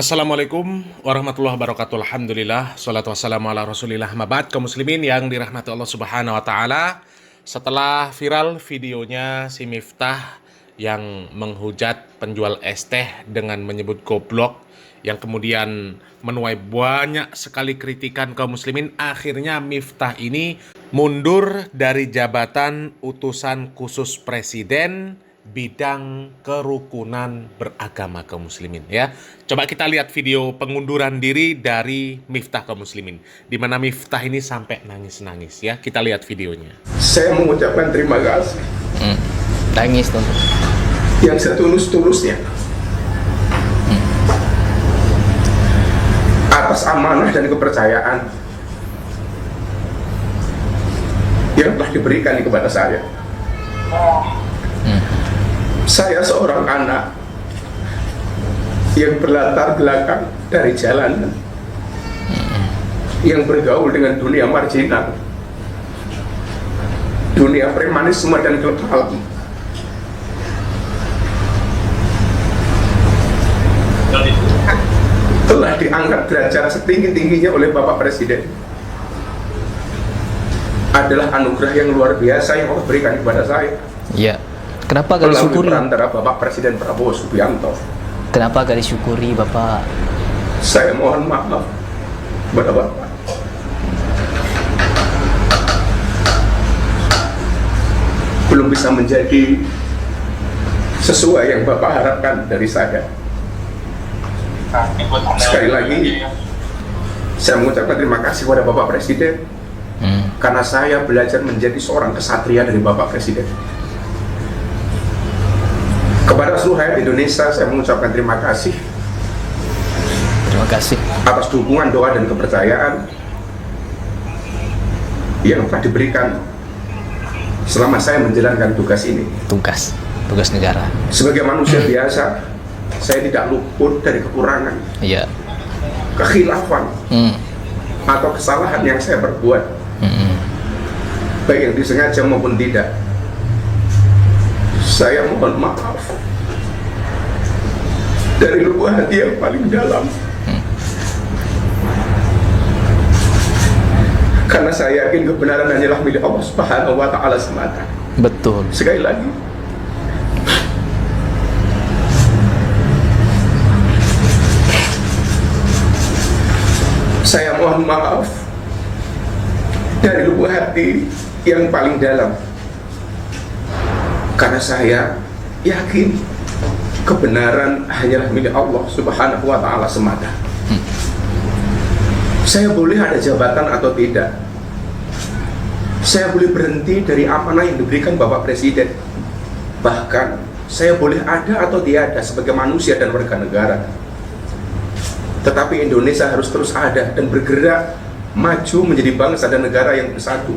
Assalamualaikum warahmatullahi wabarakatuh. Alhamdulillah, salatu wassalamu ala rasulillah. Mabad kaum muslimin yang dirahmati Allah subhanahu wa ta'ala. Setelah viral videonya si Miftah yang menghujat penjual es teh dengan menyebut goblok, yang kemudian menuai banyak sekali kritikan kaum muslimin, akhirnya Miftah ini mundur dari jabatan utusan khusus presiden bidang kerukunan beragama kaum muslimin ya. Coba kita lihat video pengunduran diri dari Miftah kaum muslimin, di mana Miftah ini sampai nangis-nangis ya. Kita lihat videonya. Saya mengucapkan terima kasih. Nangis tuh. Yang setulus-tulusnya atas amanah dan kepercayaan yang telah diberikan kepada saya. Saya seorang anak yang berlatar belakang dari jalanan, yang bergaul dengan dunia marginal, dunia premanisme dan klub alam. Telah diangkat derajat setinggi-tingginya oleh Bapak Presiden. Adalah anugerah yang luar biasa yang Allah berikan kepada saya. Iya. Kenapa gak disyukuri? Antara Bapak Presiden Prabowo Subianto. Kenapa gak disyukuri Bapak? Saya mohon maaf kepada Bapak. Belum bisa menjadi sesuai yang Bapak harapkan dari saya. Sekali lagi, saya mengucapkan terima kasih kepada Bapak Presiden karena saya belajar menjadi seorang kesatria dari Bapak Presiden. Kepada seluruh rakyat Indonesia, saya mengucapkan terima kasih. Terima kasih atas dukungan, doa, dan kepercayaan yang telah diberikan selama saya menjalankan tugas ini. Tugas negara. Sebagai manusia biasa, saya tidak luput dari kekurangan, Iya. kekhilafan, atau kesalahan yang saya perbuat, baik yang disengaja maupun tidak. Saya mohon maaf dari lubuk hati yang paling dalam, karena saya yakin kebenaran hanyalah milik Allah Subhanahu wa Ta'ala semata. Betul. Sekali lagi, saya mohon maaf dari lubuk hati yang paling dalam, karena saya yakin kebenaran hanyalah milik Allah Subhanahu wa Ta'ala semata. Saya boleh ada jabatan atau tidak, saya boleh berhenti dari amanah yang diberikan Bapak Presiden, bahkan saya boleh ada atau tiada sebagai manusia dan warga negara. Tetapi Indonesia harus terus ada dan bergerak maju menjadi bangsa dan negara yang bersatu,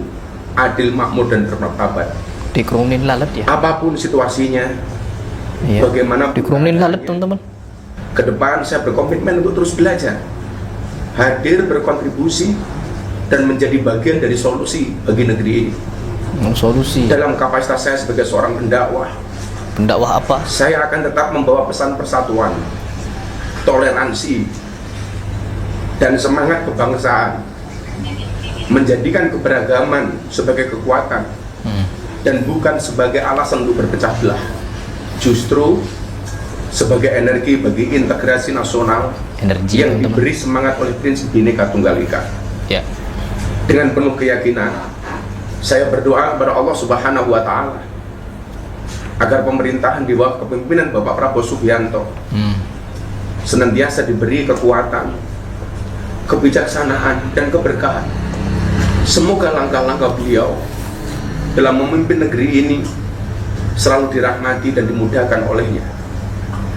adil, makmur, dan bermartabat. Dikerunin lalat ya. Apapun situasinya, Iya. bagaimana Dikerunin lalat teman-teman. ke depan saya berkomitmen untuk terus belajar, hadir, berkontribusi, dan menjadi bagian dari solusi bagi negeri ini. Solusi. Dalam kapasitas saya sebagai seorang pendakwah, Pendakwah apa? saya akan tetap membawa pesan persatuan, toleransi, dan semangat kebangsaan, menjadikan keberagaman sebagai kekuatan dan bukan sebagai alasan untuk berpecah belah, justru sebagai energi bagi integrasi nasional Energi yang teman-teman. diberi semangat oleh prinsip Bhinneka Tunggal Ika. Ya. Dengan penuh keyakinan, saya berdoa kepada Allah Subhanahu wa Ta'ala agar pemerintahan di bawah kepemimpinan Bapak Prabowo Subianto senantiasa diberi kekuatan, kebijaksanaan, dan keberkahan. Semoga langkah-langkah beliau dalam memimpin negeri ini selalu dirahmati dan dimudahkan olehnya,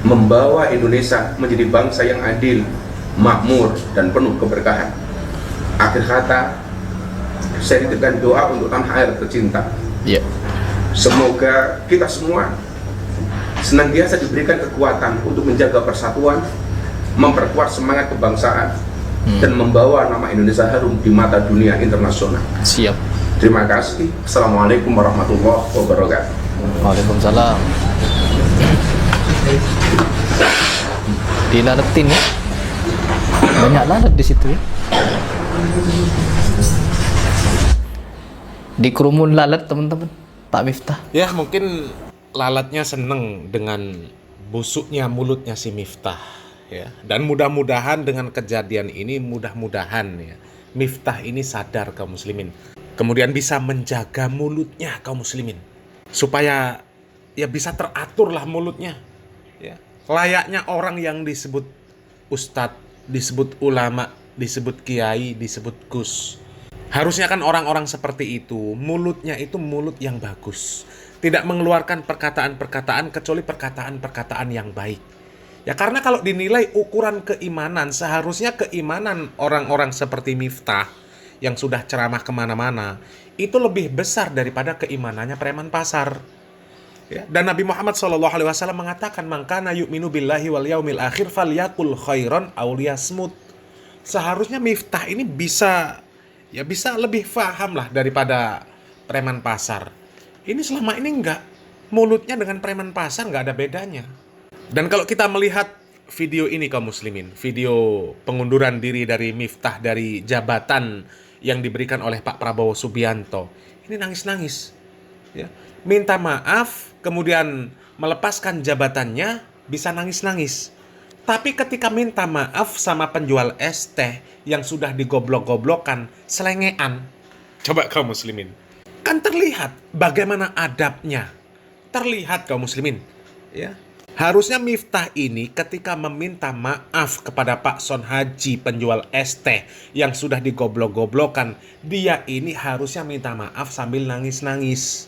membawa Indonesia menjadi bangsa yang adil, makmur, dan penuh keberkahan. Akhir kata, saya titipkan doa untuk tanah air tercinta. Iya. Semoga kita semua senantiasa diberikan kekuatan untuk menjaga persatuan, memperkuat semangat kebangsaan, dan membawa nama Indonesia harum di mata dunia internasional. Siap. Terima kasih. Assalamualaikum warahmatullahi wabarakatuh. Waalaikumsalam. Dilaletin ya. Banyak lalat di situ ya. Di kerumun lalat teman-teman, Pak Miftah. Ya mungkin lalatnya seneng dengan busuknya mulutnya si Miftah ya. Dan mudah-mudahan dengan kejadian ini mudah-mudahan ya Miftah ini sadar kaum muslimin. Kemudian bisa menjaga mulutnya kaum muslimin supaya ya bisa teratur lah mulutnya ya. Layaknya orang yang disebut ustadz, disebut ulama, disebut kiai, disebut gus. Harusnya kan orang-orang seperti itu, mulutnya itu mulut yang bagus. Tidak mengeluarkan perkataan-perkataan kecuali perkataan-perkataan yang baik. Ya karena kalau dinilai ukuran keimanan, seharusnya keimanan orang-orang seperti Miftah yang sudah ceramah kemana-mana, itu lebih besar daripada keimanannya preman pasar. Ya, dan Nabi Muhammad SAW mengatakan, "Man kana yu'minu billahi wal yaumil akhir falyakul khairan aw liyasmut." Seharusnya Miftah ini bisa lebih paham lah daripada preman pasar. Ini selama ini enggak, mulutnya dengan preman pasar enggak ada bedanya. Dan kalau kita melihat video ini kaum muslimin, video pengunduran diri dari Miftah dari jabatan yang diberikan oleh Pak Prabowo Subianto, ini nangis-nangis ya. Minta maaf, kemudian melepaskan jabatannya, bisa nangis-nangis. Tapi ketika minta maaf sama penjual es teh yang sudah digoblok-goblokkan, selengean. Coba kaum muslimin. Kan terlihat bagaimana adabnya. Terlihat kaum muslimin. Ya. Harusnya Miftah ini ketika meminta maaf kepada Pak Son Haji penjual es teh yang sudah digoblok-goblokkan, dia ini harusnya minta maaf sambil nangis-nangis.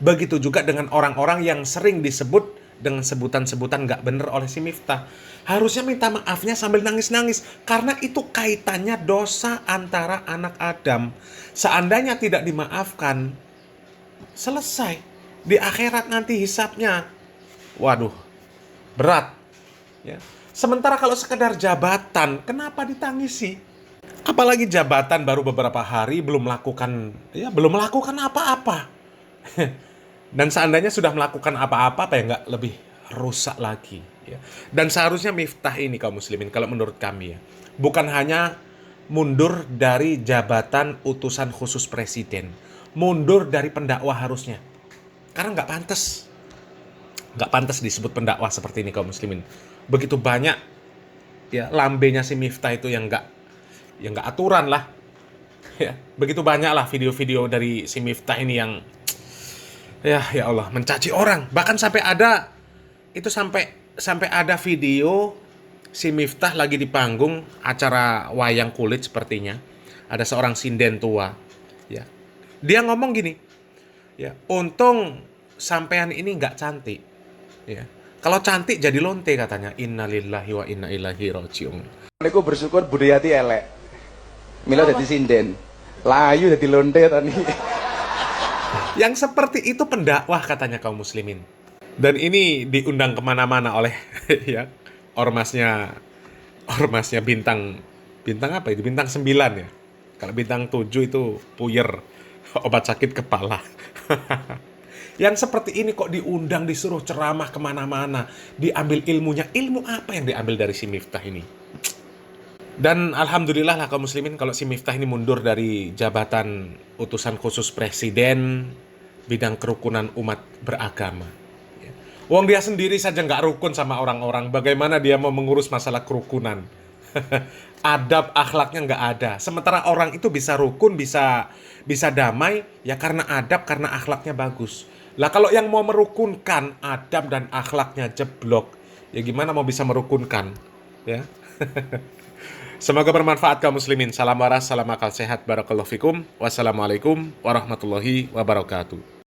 Begitu juga dengan orang-orang yang sering disebut dengan sebutan-sebutan gak bener oleh si Miftah. Harusnya minta maafnya sambil nangis-nangis. Karena itu kaitannya dosa antara anak Adam. Seandainya tidak dimaafkan, selesai. Di akhirat nanti hisapnya, waduh, berat. Ya. Sementara kalau sekedar jabatan, kenapa ditangisi? Apalagi jabatan baru beberapa hari belum melakukan apa-apa. Dan seandainya sudah melakukan apa-apa, ya nggak lebih rusak lagi ya. Dan seharusnya Miftah ini kaum muslimin kalau menurut kami ya, bukan hanya mundur dari jabatan utusan khusus presiden, mundur dari pendakwah harusnya. Karena nggak pantas disebut pendakwah seperti ini kaum muslimin. Begitu banyak ya lambenya si Miftah itu yang nggak aturan lah ya. Begitu banyak lah video-video dari si Miftah ini yang ya Allah mencaci orang. Bahkan sampai ada video si Miftah lagi di panggung acara wayang kulit sepertinya. Ada seorang sinden tua ya. Dia ngomong gini ya, untung sampean ini nggak cantik ya. Kalau cantik jadi lonte katanya. Innalillahi wa inna ilaihi rajiun. Aku bersyukur budayati elek. Mila dadi sinden. Layu dadi lonte tadi. Yang seperti itu pendakwah katanya kaum muslimin. Dan ini diundang kemana-mana oleh ya ormasnya bintang apa itu? Bintang 9 ya. Kalau bintang 7 itu puyer, obat sakit kepala. Yang seperti ini kok diundang, disuruh ceramah kemana-mana, diambil ilmunya. Ilmu apa yang diambil dari si Miftah ini? Dan alhamdulillah lah kaum muslimin kalau si Miftah ini mundur dari jabatan utusan khusus presiden bidang kerukunan umat beragama. Wong dia sendiri saja nggak rukun sama orang-orang, bagaimana dia mau mengurus masalah kerukunan? Adab akhlaknya nggak ada. Sementara orang itu bisa rukun, bisa damai ya karena adab, karena akhlaknya bagus. Lah kalau yang mau merukunkan adab dan akhlaknya jeblok, ya gimana mau bisa merukunkan? Ya. Semoga bermanfaat kaum muslimin. Salam waras, salam akal sehat. Barakallahu fikum. Wassalamualaikum warahmatullahi wabarakatuh.